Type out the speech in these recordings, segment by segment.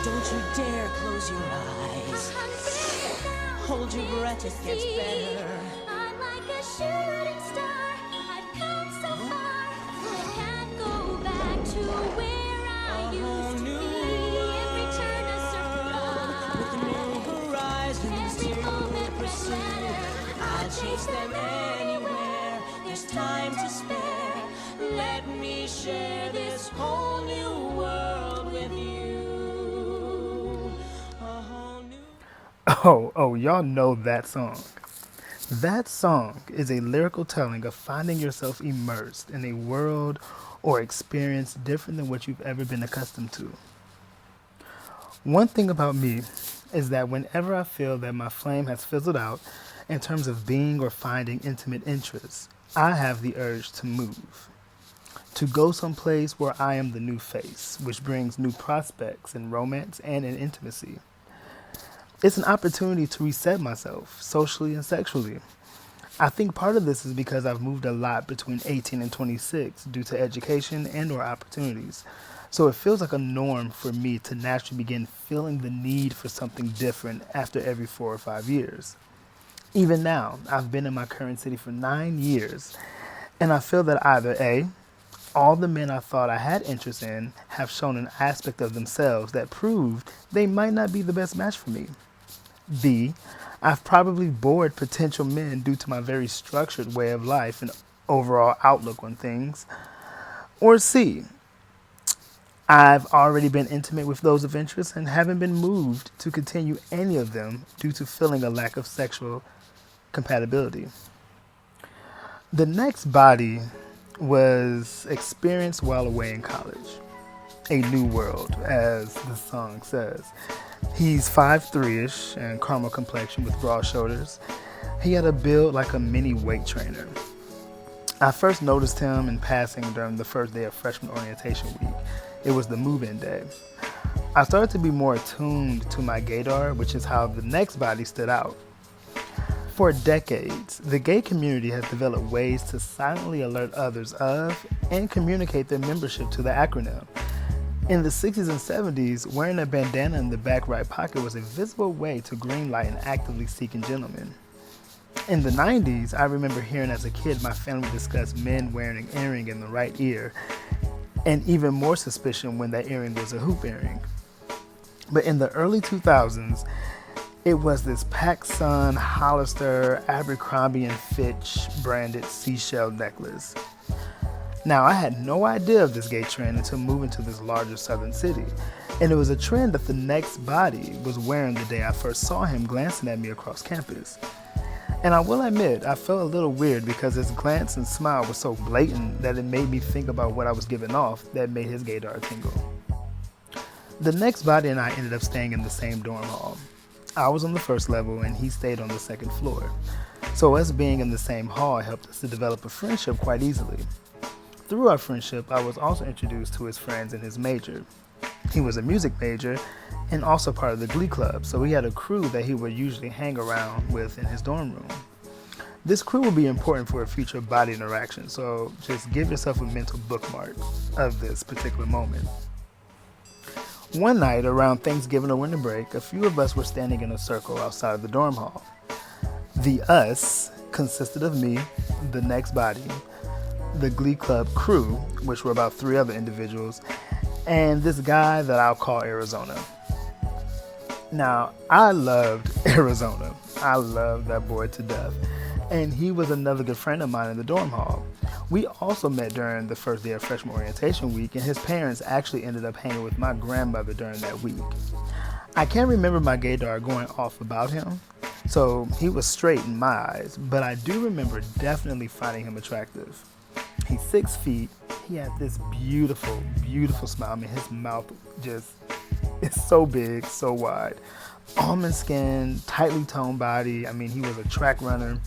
Don't you dare close your eyes. Hold your breath, it gets better. I'm like a shooting star. I've come so far. Can't go back to where I used to be. Every turn a surprise. With new horizons Every to moment pursue. red letter. I'll chase them anywhere. There's time to spare. Let me share this whole new world with you. A whole new... Oh, y'all know that song. That song is a lyrical telling of finding yourself immersed in a world or experience different than what you've ever been accustomed to. One thing about me is that whenever I feel that my flame has fizzled out in terms of being or finding intimate interests, I have the urge to move. To go someplace where I am the new face, which brings new prospects in romance and in intimacy. It's an opportunity to reset myself, socially and sexually. I think part of this is because I've moved a lot between 18 and 26 due to education and or opportunities. So it feels like a norm for me to naturally begin feeling the need for something different after every 4 or 5 years. Even now, I've been in my current city for 9 years, and I feel that either A, all the men I thought I had interest in have shown an aspect of themselves that proved they might not be the best match for me. B, I've probably bored potential men due to my very structured way of life and overall outlook on things. Or C, I've already been intimate with those of interest and haven't been moved to continue any of them due to feeling a lack of sexual compatibility. The next body was experienced while away in college. A new world, as the song says. He's 5'3"-ish and caramel complexion with broad shoulders. He had a build like a mini weight trainer. I first noticed him in passing during the first day of freshman orientation week. It was the move-in day. I started to be more attuned to my gaydar, which is how the next body stood out. For decades, the gay community has developed ways to silently alert others of and communicate their membership to the acronym. In the 60s and 70s, wearing a bandana in the back right pocket was a visible way to greenlight an actively seeking gentleman. In the 90s, I remember hearing as a kid my family discuss men wearing an earring in the right ear, and even more suspicion when that earring was a hoop earring. But in the early 2000s, it was this PacSun, Hollister, Abercrombie & Fitch branded seashell necklace. Now, I had no idea of this gay trend until moving to this larger southern city, and it was a trend that the next body was wearing the day I first saw him glancing at me across campus. And I will admit, I felt a little weird because his glance and smile was so blatant that it made me think about what I was giving off that made his gaydar tingle. The next body and I ended up staying in the same dorm hall. I was on the first level and he stayed on the second floor. So us being in the same hall helped us to develop a friendship quite easily. Through our friendship, I was also introduced to his friends in his major. He was a music major and also part of the Glee Club, so he had a crew that he would usually hang around with in his dorm room. This crew will be important for a future body interaction, so just give yourself a mental bookmark of this particular moment. One night around Thanksgiving or winter break, a few of us were standing in a circle outside of the dorm hall. The us consisted of me, the next body, the Glee Club crew, which were about 3 other individuals, and this guy that I'll call Arizona. Now, I loved Arizona. I loved that boy to death. And he was another good friend of mine in the dorm hall. We also met during the first day of freshman orientation week, and his parents actually ended up hanging with my grandmother during that week. I can't remember my gaydar going off about him, so he was straight in my eyes, but I do remember definitely finding him attractive. He's 6 feet. He had this beautiful, beautiful smile. I mean, his mouth just is so big, so wide. Almond skin, tightly toned body. I mean, he was a track runner.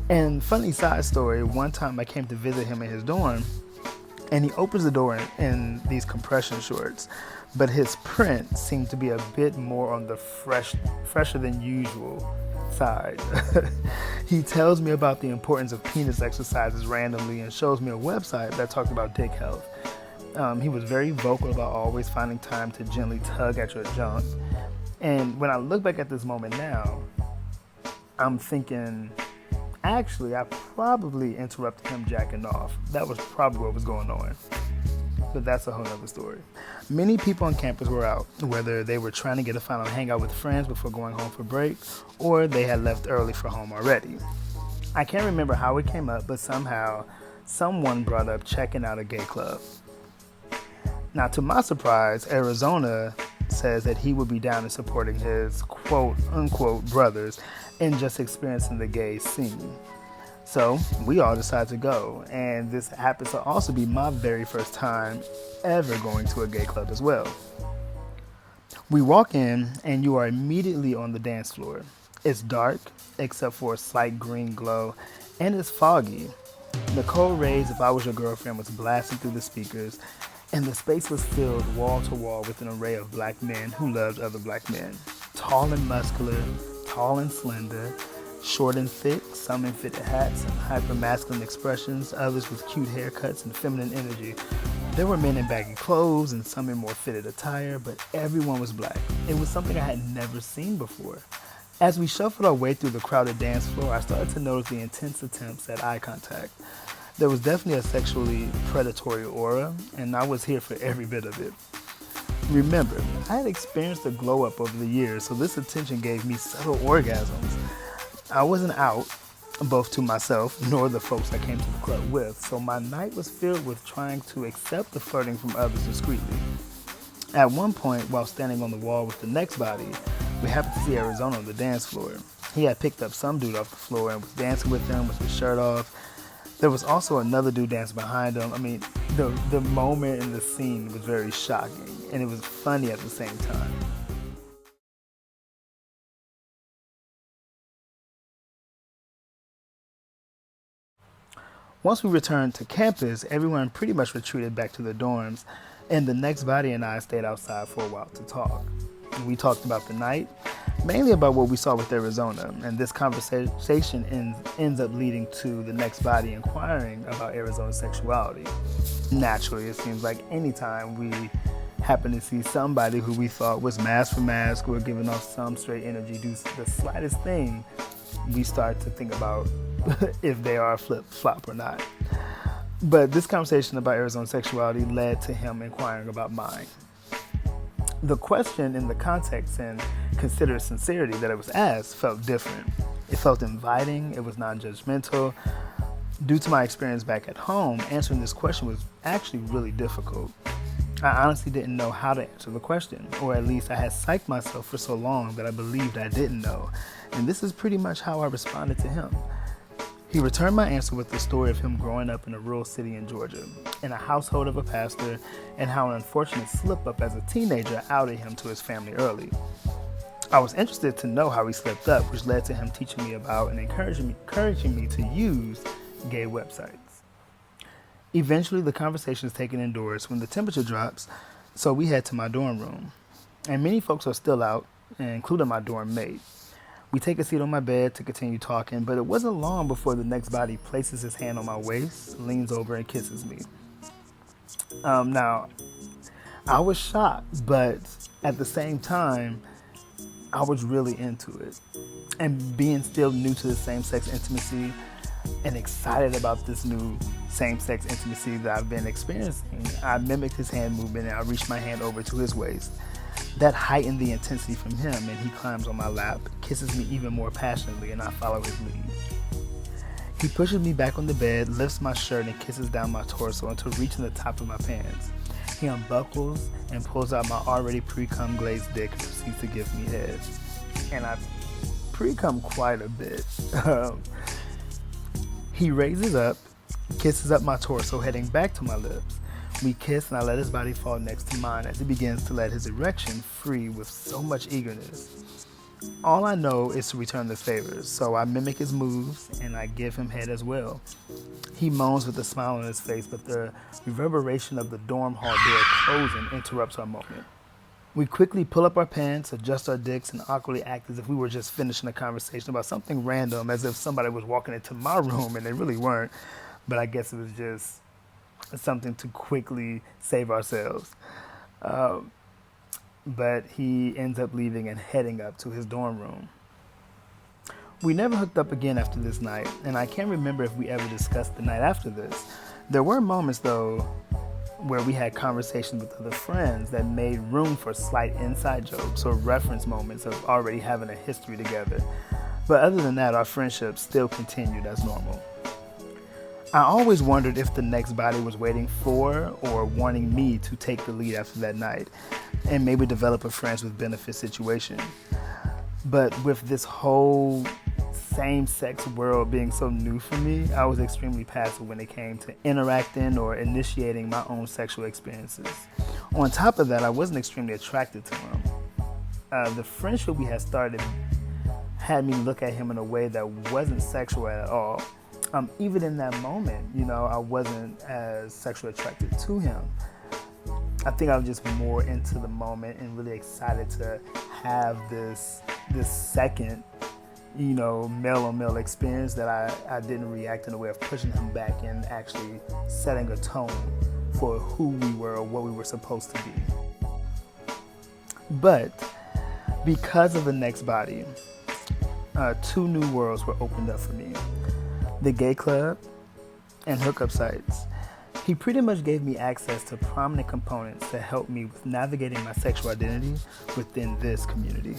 And funny side story, one time I came to visit him in his dorm, and he opens the door in these compression shorts, but his print seemed to be a bit more on the fresher than usual side. He tells me about the importance of penis exercises randomly and shows me a website that talks about dick health. He was very vocal about always finding time to gently tug at your junk. And when I look back at this moment now, I'm thinking, actually, I probably interrupted him jacking off. That was probably what was going on. But that's a whole other story. Many people on campus were out, whether they were trying to get a final hangout with friends before going home for break, or they had left early for home already. I can't remember how it came up, but somehow someone brought up checking out a gay club. Now, to my surprise, Arizona says that he would be down in supporting his quote unquote brothers and just experiencing the gay scene. So we all decided to go, and this happens to also be my very first time ever going to a gay club as well. We walk in, and you are immediately on the dance floor. It's dark, except for a slight green glow, and it's foggy. The cold rays, If I Was Your Girlfriend, was blasting through the speakers, and the space was filled wall to wall with an array of black men who loved other black men. Tall and muscular, tall and slender, short and thick, some in fitted hats and hyper-masculine expressions, others with cute haircuts and feminine energy. There were men in baggy clothes and some in more fitted attire, but everyone was black. It was something I had never seen before. As we shuffled our way through the crowded dance floor, I started to notice the intense attempts at eye contact. There was definitely a sexually predatory aura, and I was here for every bit of it. Remember, I had experienced a glow up over the years, so this attention gave me subtle orgasms. I wasn't out, both to myself nor the folks I came to the club with, so my night was filled with trying to accept the flirting from others discreetly. At one point, while standing on the wall with the next body, we happened to see Arizona on the dance floor. He had picked up some dude off the floor and was dancing with him with his shirt off. There was also another dude dancing behind him. The moment in the scene was very shocking, and it was funny at the same time. Once we returned to campus, everyone pretty much retreated back to their dorms, and the next body and I stayed outside for a while to talk. We talked about the night, mainly about what we saw with Arizona, and this conversation ends up leading to the next body inquiring about Arizona's sexuality. Naturally, it seems like anytime we happen to see somebody who we thought was mask for mask or giving off some straight energy do the slightest thing, we start to think about if they are a flip-flop or not. But this conversation about Arizona's sexuality led to him inquiring about mine. The question in the context and considered sincerity that it was asked felt different. It felt inviting, it was non-judgmental. Due to my experience back at home, answering this question was actually really difficult. I honestly didn't know how to answer the question, or at least I had psyched myself for so long that I believed I didn't know. And this is pretty much how I responded to him. He returned my answer with the story of him growing up in a rural city in Georgia, in a household of a pastor, and how an unfortunate slip-up as a teenager outed him to his family early. I was interested to know how he slipped up, which led to him teaching me about and encouraging me to use gay websites. Eventually, the conversation is taken indoors when the temperature drops, so we head to my dorm room. And many folks are still out, including my dorm mate. We take a seat on my bed to continue talking, but it wasn't long before the next body places his hand on my waist, leans over, and kisses me. Now, I was shocked, but at the same time, I was really into it. And being still new to the same-sex intimacy and excited about this new same-sex intimacy that I've been experiencing, I mimicked his hand movement and I reached my hand over to his waist. That heightened the intensity from him, and he climbs on my lap, kisses me even more passionately, and I follow his lead. He pushes me back on the bed, lifts my shirt, and kisses down my torso until reaching the top of my pants. He unbuckles and pulls out my already pre-cum glazed dick and proceeds to give me head. And I pre-cum quite a bit. He raises up, kisses up my torso, heading back to my lips. We kiss, and I let his body fall next to mine as he begins to let his erection free with so much eagerness. All I know is to return the favors, so I mimic his moves and I give him head as well. He moans with a smile on his face, but the reverberation of the dorm hall door closing interrupts our moment. We quickly pull up our pants, adjust our dicks, and awkwardly act as if we were just finishing a conversation about something random, as if somebody was walking into my room and they really weren't. But I guess it was just something to quickly save ourselves. But he ends up leaving and heading up to his dorm room. We never hooked up again after this night, and I can't remember if we ever discussed the night after this. There were moments, though, where we had conversations with other friends that made room for slight inside jokes or reference moments of already having a history together. But other than that, our friendship still continued as normal. I always wondered if the next body was waiting for or wanting me to take the lead after that night and maybe develop a friends with benefit situation. But with this whole same-sex world being so new for me, I was extremely passive when it came to interacting or initiating my own sexual experiences. On top of that, I wasn't extremely attracted to him. The friendship we had started had me look at him in a way that wasn't sexual at all. Even in that moment, I wasn't as sexually attracted to him. I think I was just more into the moment and really excited to have this second, male-on-male experience that I didn't react in a way of pushing him back and actually setting a tone for who we were or what we were supposed to be. But because of the next body, 2 new worlds were opened up for me. The gay club and hookup sites. He pretty much gave me access to prominent components to help me with navigating my sexual identity within this community.